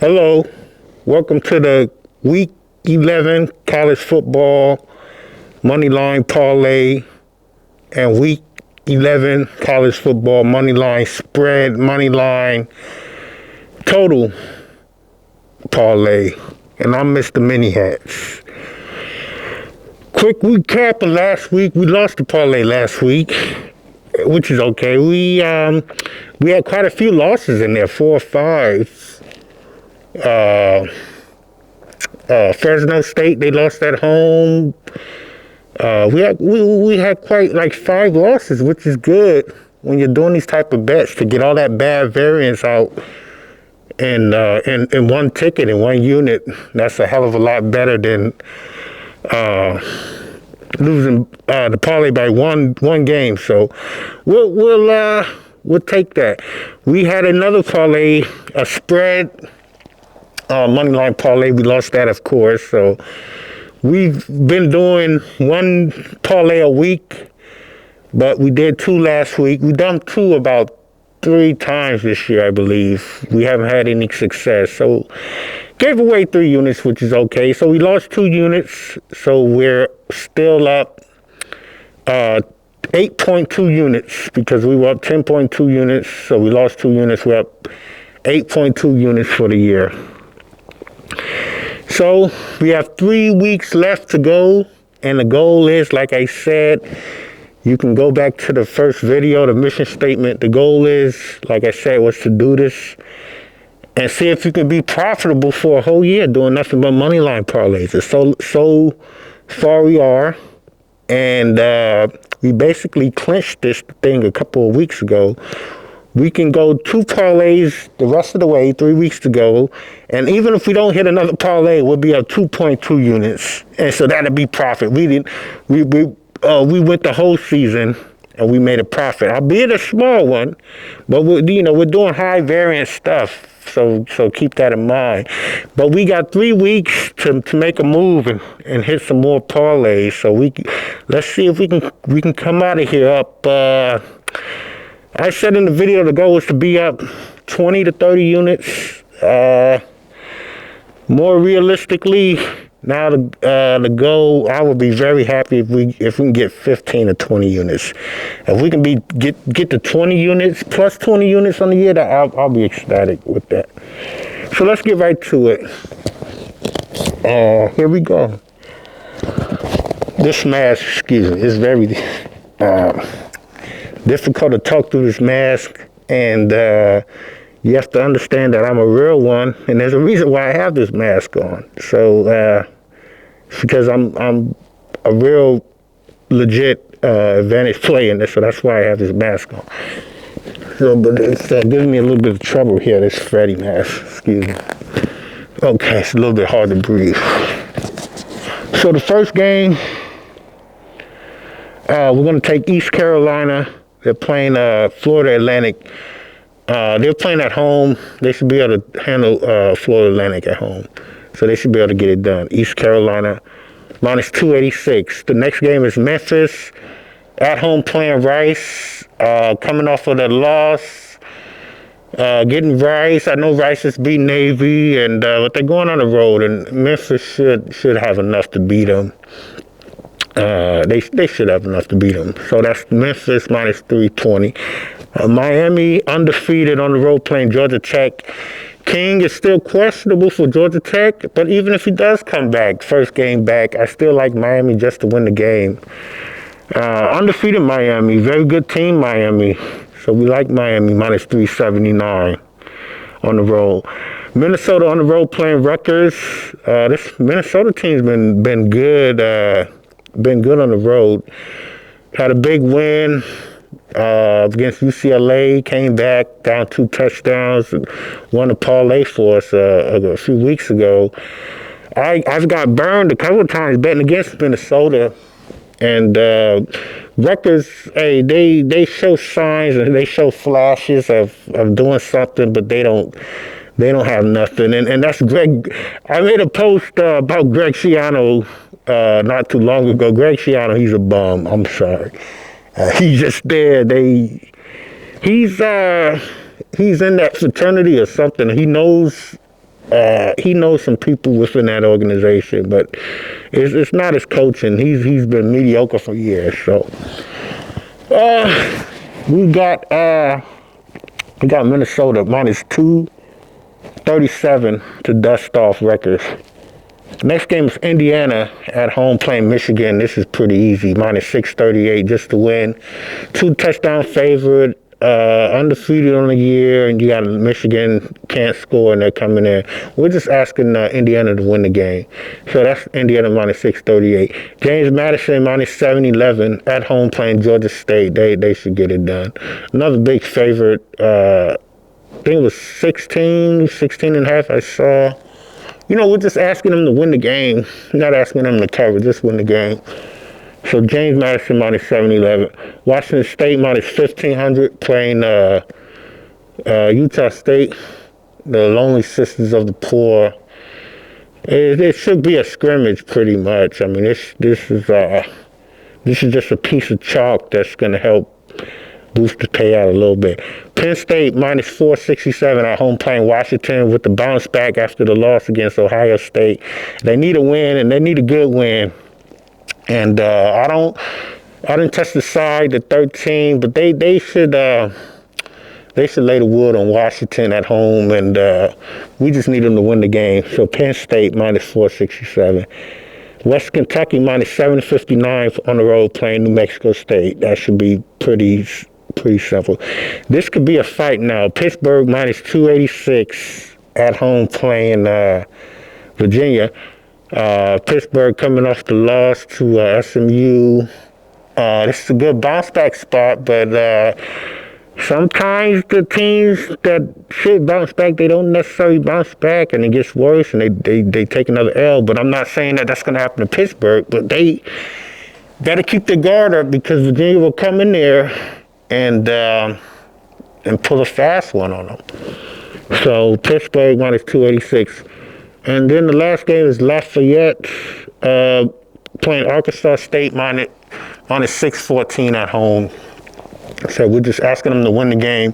Hello, welcome to the Week 11 college football money line parlay and Week 11 college football money line spread money line total parlay. And I'm Mr. Mini Hats. Quick recap of last week. We lost the parlay last week, which is okay. We had quite a few losses in there, 4 or 5. Fresno State, they lost at home. We had quite like 5 losses, which is good when you're doing these type of bets to get all that bad variance out in one ticket in one unit. That's a hell of a lot better than losing the parlay by one game. So we'll take that. We had another parlay, a spread. Money line parlay, we lost that, of course. So we've been doing one parlay a week, but we did 2 last week. We done 2 about 3 times this year, I believe. We haven't had any success. So gave away 3 units, which is okay. So we lost 2 units. So we're still up 8.2 units because we were up 10.2 units. So we lost 2 units. We're up 8.2 units for the year. So we have 3 weeks left to go, and the goal is, like I said, you can go back to the first video, the mission statement. The goal is, like I said, was to do this and see if you can be profitable for a whole year doing nothing but money line parlays. It's so far we are, and we basically clinched this thing a couple of weeks ago. We can go 2 parlays the rest of the way, 3 weeks to go. And even if we don't hit another parlay, we'll be up 2.2 units. And so that'll be profit. We went the whole season and we made a profit. Albeit a small one, but we're doing high variance stuff. So keep that in mind. But we got 3 weeks to make a move and hit some more parlays. So let's see if we can come out of here up. I said in the video the goal was to be up 20 to 30 units. More realistically, now the goal, I would be very happy if we can get 15 to 20 units. If we can get to 20 units plus 20 units on the year, I'll be ecstatic with that. So let's get right to it. Here we go. This mask, excuse me, is very difficult to talk through this mask, and you have to understand that I'm a real one, and there's a reason why I have this mask on. So it's because I'm a real legit advantage player in this, so that's why I have this mask on. So, but it's giving me a little bit of trouble here, this Freddy mask, excuse me. Okay, it's a little bit hard to breathe. So the first game, we're going to take East Carolina. They're playing Florida Atlantic. They're playing at home. They should be able to handle Florida Atlantic at home. So they should be able to get it done. East Carolina, minus 286. The next game is Memphis. At home playing Rice. Coming off of the loss. Getting Rice. I know Rice is beating Navy, but they're going on the road, and Memphis should have enough to beat them. They should have enough to beat them. So that's Memphis minus 320. Miami undefeated on the road playing Georgia Tech. King is still questionable for Georgia Tech, but even if he does come back, first game back, I still like Miami just to win the game. Undefeated Miami, very good team Miami. So we like Miami minus 379 on the road. Minnesota on the road playing Rutgers. This Minnesota team's been good. Been good on the road. Had a big win against UCLA. Came back down 2 touchdowns. Won a parlay for us a few weeks ago. I've got burned a couple of times betting against Minnesota. And Rutgers, hey, they show signs and they show flashes of doing something, but they don't have nothing. And that's Greg. I made a post about Greg Schiano not too long ago. Greg Schiano, he's a bum. I'm sorry. He's just there. He's in that fraternity or something. He knows he knows some people within that organization, but it's not his coaching. He's been mediocre for years. So we got Minnesota minus 237 to dust off Rutgers. Next game is Indiana at home playing Michigan. This is pretty easy. Minus 638 just to win. 2-touchdown favorite. Undefeated on the year, and you got Michigan can't score, and they're coming in. We're just asking Indiana to win the game. So that's Indiana minus 638. James Madison minus 711 at home playing Georgia State. They should get it done. Another big favorite. I think it was 16 and a half I saw. We're just asking them to win the game. Not asking them to cover, just win the game. So James Madison minus 711. Washington State minus 1,500 playing Utah State, the Lonely Sisters of the Poor. It should be a scrimmage pretty much. I mean, this is just a piece of chalk that's going to help boost the payout a little bit. Penn State minus 467 at home playing Washington with the bounce back after the loss against Ohio State. They need a win, and they need a good win. And I didn't touch the side, the 13, but they should lay the wood on Washington at home, and we just need them to win the game. So Penn State minus 467. West Kentucky minus 759 on the road playing New Mexico State. That should be pretty simple. This could be a fight now. Pittsburgh minus 286 at home playing Virginia. Pittsburgh coming off the loss to SMU. This is a good bounce back spot, but sometimes the teams that should bounce back, they don't necessarily bounce back, and it gets worse, and they take another L. But I'm not saying that that's going to happen to Pittsburgh, but they better keep their guard up because Virginia will come in there and pull a fast one on them. So Pittsburgh minus 286. And then the last game is Lafayette playing Arkansas State minus 614 at home. So we're just asking them to win the game.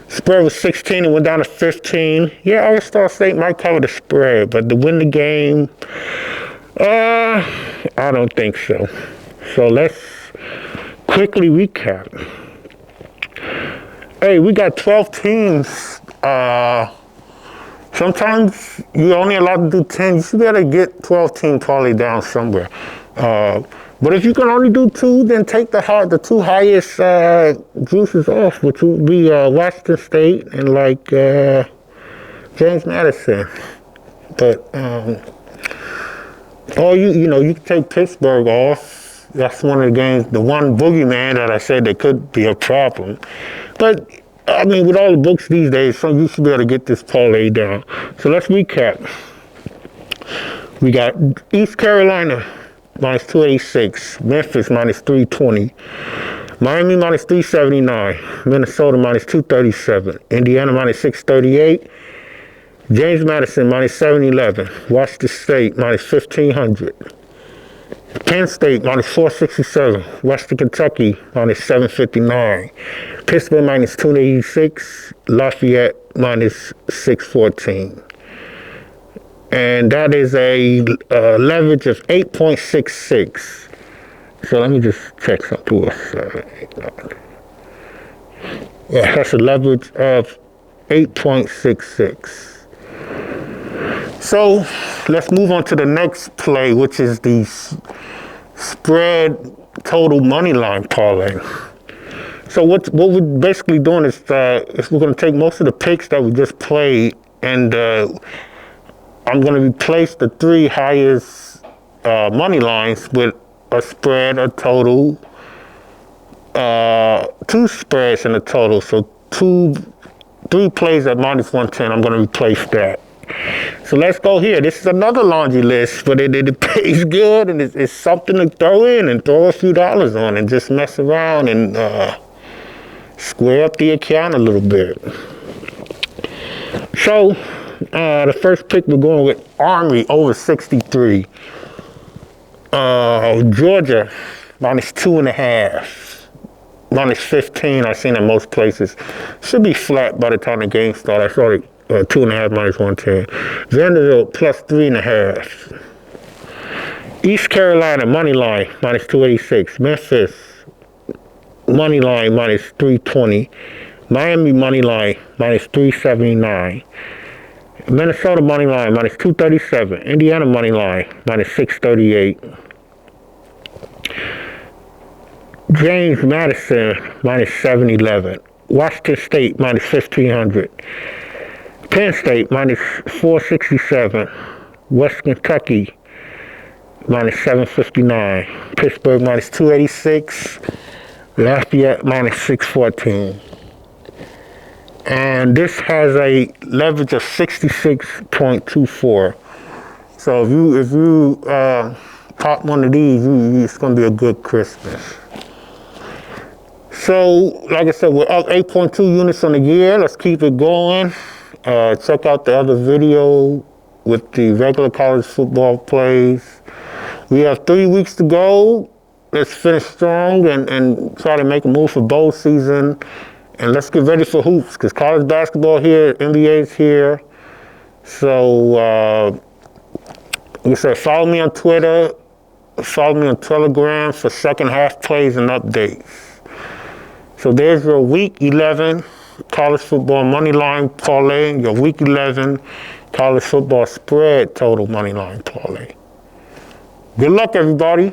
Spread was 16 and went down to 15. Yeah, Arkansas State might cover the spread, but to win the game, I don't think so. So let's quickly recap. Hey, we got 12 teams. Sometimes you're only allowed to do 10. You should be able to get 12-team parlay down somewhere. But if you can only do 2, then take the 2 highest juices off, which would be Washington State and James Madison. But you can take Pittsburgh off. That's one of the games, the one boogeyman that I said that could be a problem. But I mean, with all the books these days, so you should be able to get this parlay down. So let's recap. We got East Carolina minus 286, Memphis minus 320, Miami minus 379, Minnesota minus 237, Indiana minus 638, James Madison minus 711, Washington State minus 1,500. Penn State minus 467, Western Kentucky minus 759, Pittsburgh minus 286, Lafayette minus 614. And that is a leverage of 8.66. So let me just check something else. Yeah, that's a leverage of 8.66. So let's move on to the next play, which is the spread total money line parlay. So what we're basically doing is we're going to take most of the picks that we just played, and I'm going to replace the 3 highest money lines with a spread, a total, 2 spreads in a total. So 3 plays at minus 110. I'm going to replace that. So let's go here. This is another laundry list, but it pays good, and it's something to throw in and throw a few dollars on and just mess around and square up the account a little bit. So the first pick, we're going with Army over 63. Georgia minus 2.5. Minus 15, I've seen in most places. Should be flat by the time the game starts. I saw it 2.5 minus 110. Vanderbilt plus 3.5. East Carolina money line minus 286. Memphis money line minus 320. Miami money line minus 379. Minnesota money line minus 237. Indiana money line minus 638. James Madison minus 711. Washington State minus 1500. Penn State minus 467. West Kentucky minus 759. Pittsburgh minus 286. Lafayette minus 614. And this has a leverage of 66.24. So if you pop one of these, it's going to be a good Christmas. So, like I said, we're up 8.2 units on the year. Let's keep it going. Check out the other video with the regular college football plays. We have 3 weeks to go. Let's finish strong and try to make a move for bowl season. And let's get ready for hoops, because college basketball here, NBA is here. So, like I said, follow me on Twitter. Follow me on Telegram for second half plays and updates. So there's your Week 11 college football money line parlay, your Week 11 college football spread total money line parlay. Good luck, everybody.